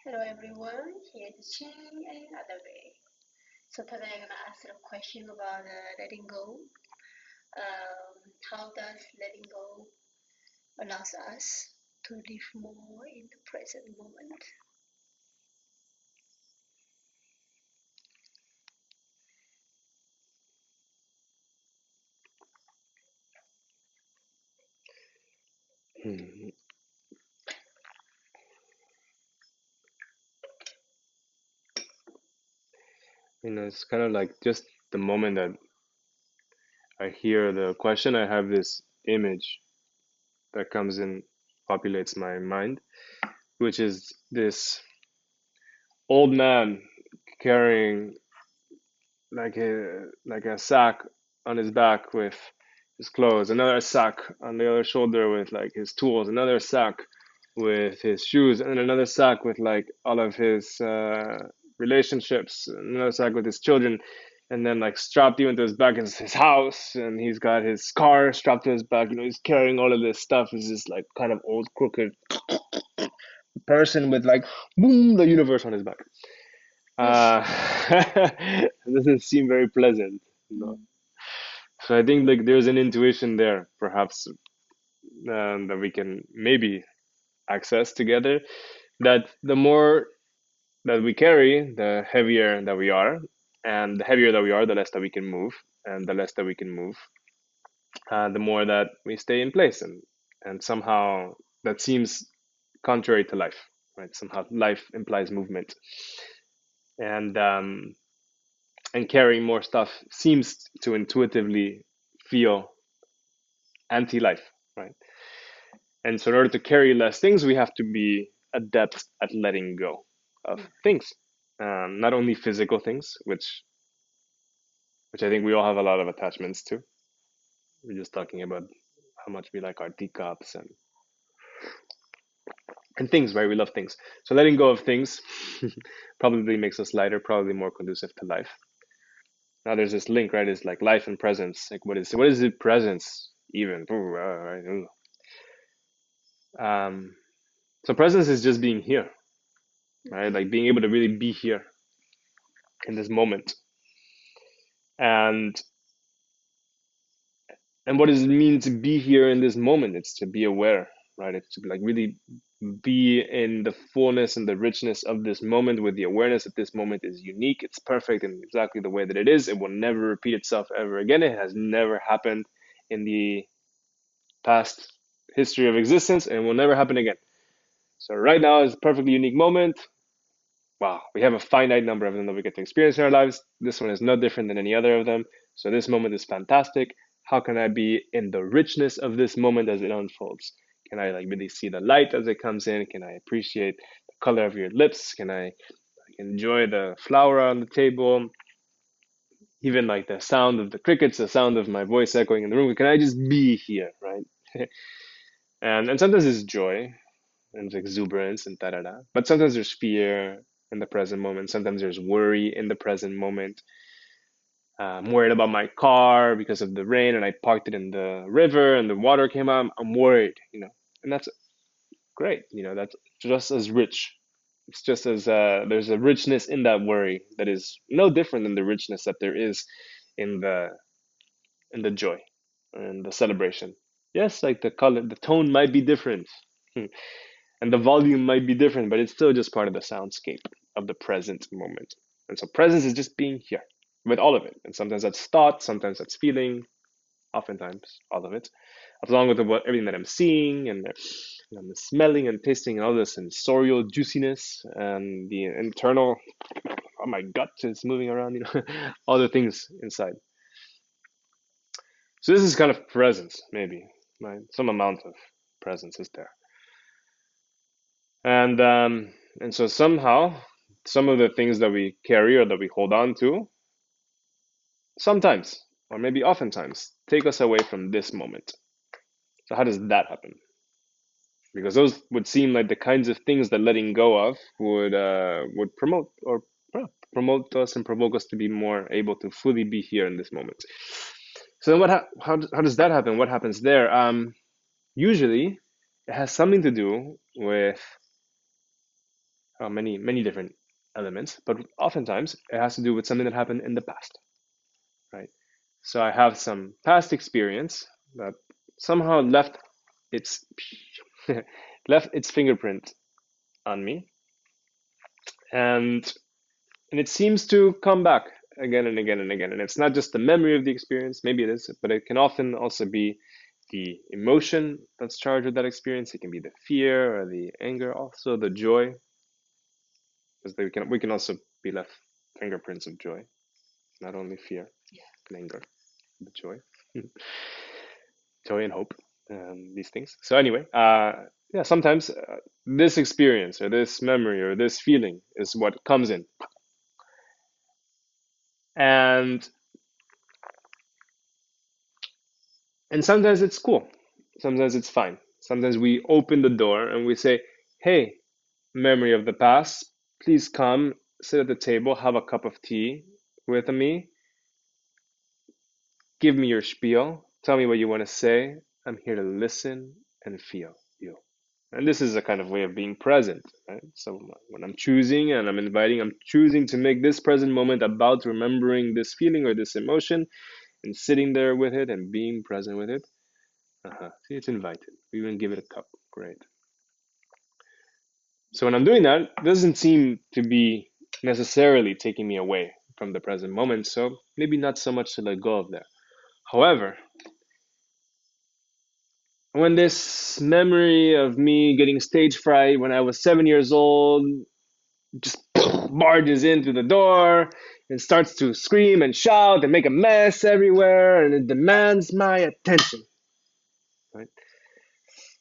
Hello everyone, here is Chen Atabey. So today I'm gonna ask a question about letting go. How does letting go allows us to live more in the present moment? Hmm. It's kind of like just the moment that I hear the question, I have this image that comes in, populates my mind, which is this old man carrying like a sack on his back with his clothes, another sack on the other shoulder with like his tools, another sack with his shoes, and another sack with like all of his relationships, another sack with his children, and then like strapped even to his back is his house, and he's got his car strapped to his back. He's carrying all of this stuff. Is this like kind of old crooked person with like boom the universe on his back. Uh, it doesn't seem very pleasant, you know. Mm. So I think like there's an intuition there, perhaps, that we can maybe access together. That the more that we carry, the heavier that we are, and the heavier that we are, the less that we can move, and the less that we can move, the more that we stay in place, and somehow that seems contrary to life, right? Somehow life implies movement, and um, and carrying more stuff seems to intuitively feel anti-life, right? And so in order to carry less things, we have to be adept at letting go of Mm. things, not only physical things, which I think we all have a lot of attachments to. We're just talking about how much we like our teacups and things, right? We love things. So letting go of things probably makes us lighter, probably more conducive to life. Now there's this link, right? It's like life and presence. Like what is it presence even? Ooh, right? So presence is just being here, right? Like being able to really be here in this moment. And what does it mean to be here in this moment? It's to be aware, right? It's to like really be in the fullness and the richness of this moment with the awareness that this moment is unique. It's perfect in exactly the way that it is. It will never repeat itself ever again. It has never happened in the past history of existence and will never happen again. So right now is a perfectly unique moment. Wow, we have a finite number of them that we get to experience in our lives. This one is no different than any other of them. So this moment is fantastic. How can I be in the richness of this moment as it unfolds? Can I like really see the light as it comes in? Can I appreciate the color of your lips? Can I like, enjoy the flower on the table? Even like the sound of the crickets, the sound of my voice echoing in the room. Can I just be here, right? And sometimes it's joy and exuberance and da da da. But sometimes there's fear in the present moment. Sometimes there's worry in the present moment. I'm worried about my car because of the rain, and I parked it in the river, and the water came out. I'm worried, and that's great. That's just as rich. It's just as there's a richness in that worry that is no different than the richness that there is in the joy and the celebration. Yes, like the color, the tone might be different. And the volume might be different, but it's still just part of the soundscape of the present moment. And so presence is just being here with all of it. And sometimes that's thought, sometimes that's feeling, oftentimes all of it, along with everything that I'm seeing and I'm smelling and tasting and all the sensorial juiciness and the internal, oh my gut is moving around, all the things inside. So this is kind of presence, maybe, right? Some amount of presence is there. And so somehow some of the things that we carry or that we hold on to sometimes or maybe oftentimes take us away from this moment. So how does that happen? Because those would seem like the kinds of things that letting go of would promote or promote us and provoke us to be more able to fully be here in this moment. So then how does that happen? What happens there? Usually it has something to do with many different elements, but oftentimes it has to do with something that happened in the past, right? So I have some past experience that somehow its left its fingerprint on me, and and it seems to come back again and again and again. And it's not just the memory of the experience, maybe it is, but it can often also be the emotion that's charged with that experience. It can be the fear or the anger, also the joy, because we can also be left fingerprints of joy, not only fear and anger, but joy, joy and hope, these things. So anyway, yeah, sometimes this experience or this memory or this feeling is what comes in, and sometimes it's cool, sometimes it's fine. Sometimes we open the door and we say, "Hey, memory of the past, please come sit at the table, have a cup of tea with me, give me your spiel, tell me what you want to say. I'm here to listen and feel you." And this is a kind of way of being present, right? So when I'm choosing and I'm choosing to make this present moment about remembering this feeling or this emotion and sitting there with it and being present with it. See, it's invited. We even give it a cup. Great. So when I'm doing that, it doesn't seem to be necessarily taking me away from the present moment. So maybe not so much to let go of there. However, when this memory of me getting stage fright when I was 7 years old just barges in through the door and starts to scream and shout and make a mess everywhere, and it demands my attention, right?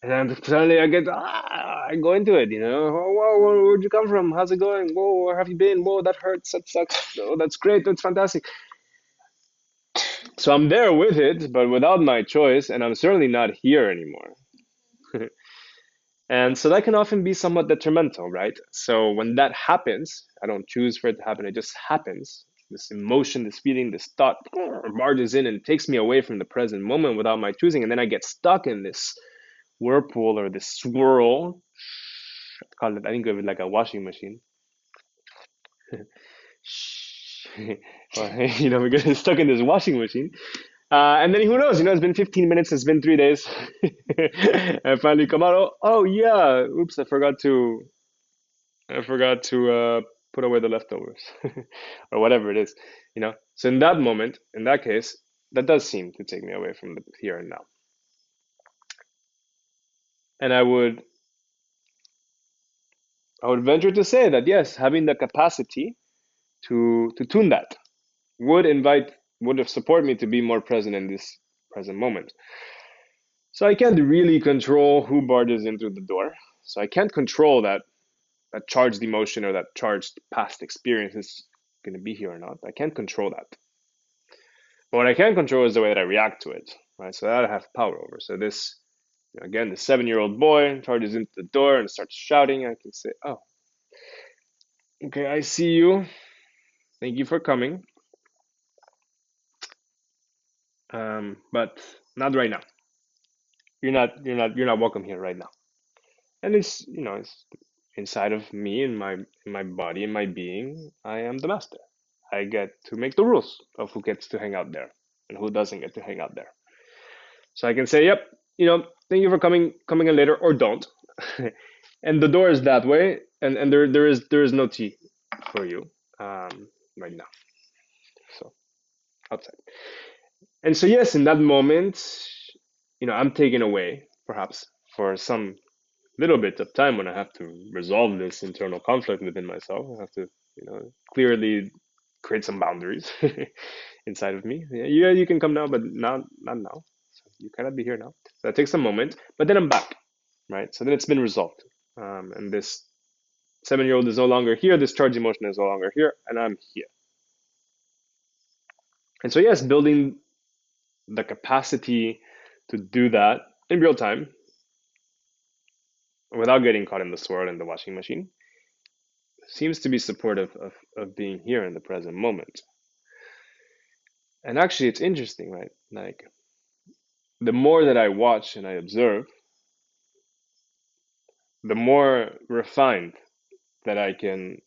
And then suddenly I go into it, whoa, where'd you come from? How's it going? Whoa, where have you been? Whoa, that hurts, that sucks. Oh, that's great, that's fantastic. So I'm there with it, but without my choice, and I'm certainly not here anymore. And so that can often be somewhat detrimental, right? So when that happens, I don't choose for it to happen, it just happens. This emotion, this feeling, this thought barges in and takes me away from the present moment without my choosing. And then I get stuck in this whirlpool or this swirl. I think of it like a washing machine. We get stuck in this washing machine. And then who knows? It's been 15 minutes, it's been 3 days. I finally come out. Oh yeah. Oops, I forgot to put away the leftovers or whatever it is. So in that moment, in that case, that does seem to take me away from the here and now. And I would venture to say that yes, having the capacity to tune that would invite would have support me to be more present in this present moment. So I can't really control who barges in through the door. So I can't control that charged emotion or that charged past experience is going to be here or not. I can't control that. But what I can control is the way that I react to it, right? So that I have power over. So this, again, the 7-year-old boy charges into the door and starts shouting. I can say, "Oh, okay, I see you. Thank you for coming. But not right now. You're not welcome here right now." And it's inside of me, in my body, in my being. I am the master. I get to make the rules of who gets to hang out there and who doesn't get to hang out there. So I can say, "Yep, thank you for coming in later," or don't. And the door is that way, and there is no tea for you right now. So outside. And so yes, in that moment, I'm taken away perhaps for some little bit of time when I have to resolve this internal conflict within myself. I have to, clearly create some boundaries inside of me. Yeah, you can come now, but not now. So you cannot be here now. So that takes a moment, but then I'm back, right? So then it's been resolved, and this 7-year-old is no longer here. This charged emotion is no longer here, and I'm here. And so yes, building the capacity to do that in real time without getting caught in the swirl in the washing machine seems to be supportive of being here in the present moment. And actually, it's interesting, right? Like, the more that I watch and I observe, the more refined that I can,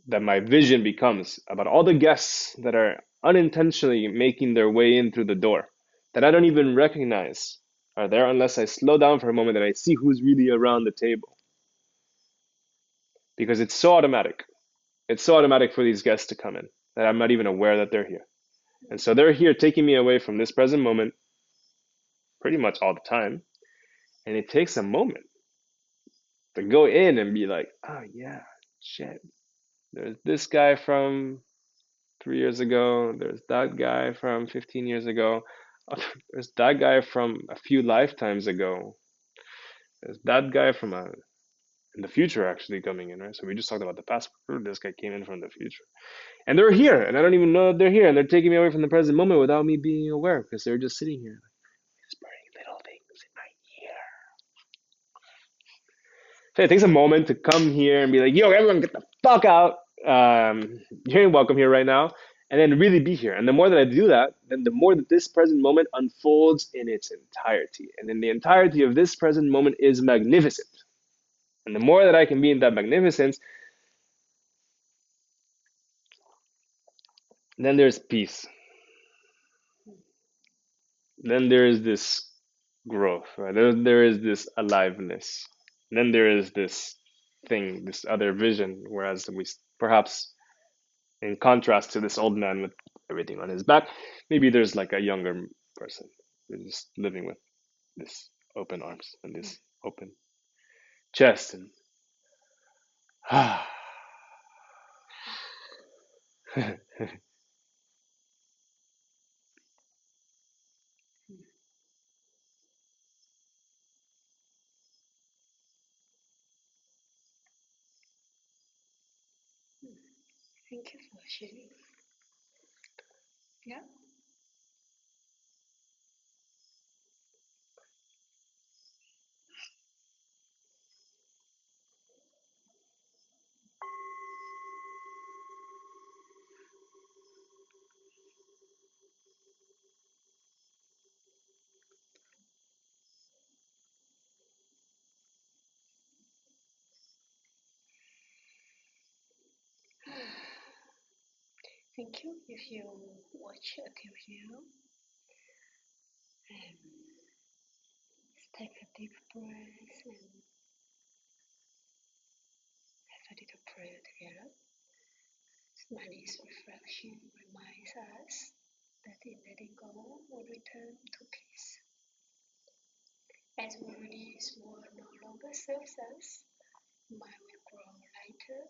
that my vision becomes about all the guests that are unintentionally making their way in through the door that I don't even recognize are there unless I slow down for a moment and I see who's really around the table. Because it's so automatic. It's so automatic for these guests to come in that I'm not even aware that they're here. And so they're here taking me away from this present moment pretty much all the time. And it takes a moment to go in and be like, oh yeah, shit. There's this guy from 3 years ago. There's that guy from 15 years ago. There's that guy from a few lifetimes ago. There's that guy from in the future actually coming in, right? So we just talked about the past. This guy came in from the future. And they're here, and I don't even know that they're here, and they're taking me away from the present moment without me being aware because they're just sitting here, whispering little things in my ear. So it takes a moment to come here and be like, yo, everyone get the fuck out. You're welcome here right now. And then really be here. And the more that I do that, then the more that this present moment unfolds in its entirety. And then the entirety of this present moment is magnificent. And the more that I can be in that magnificence, then there's peace. Then there is this growth, right? There is this aliveness. Then there is this thing, this other vision. Whereas we perhaps, in contrast to this old man with everything on his back, maybe there's like a younger person who's just living with this open arms and this open chest and Thank you for sharing. Yeah. Thank you. If you watch until here, take a deep breath and have a little prayer together. This reflection reminds us that in letting go, we return to peace. As we release what no longer serves us, mind will grow lighter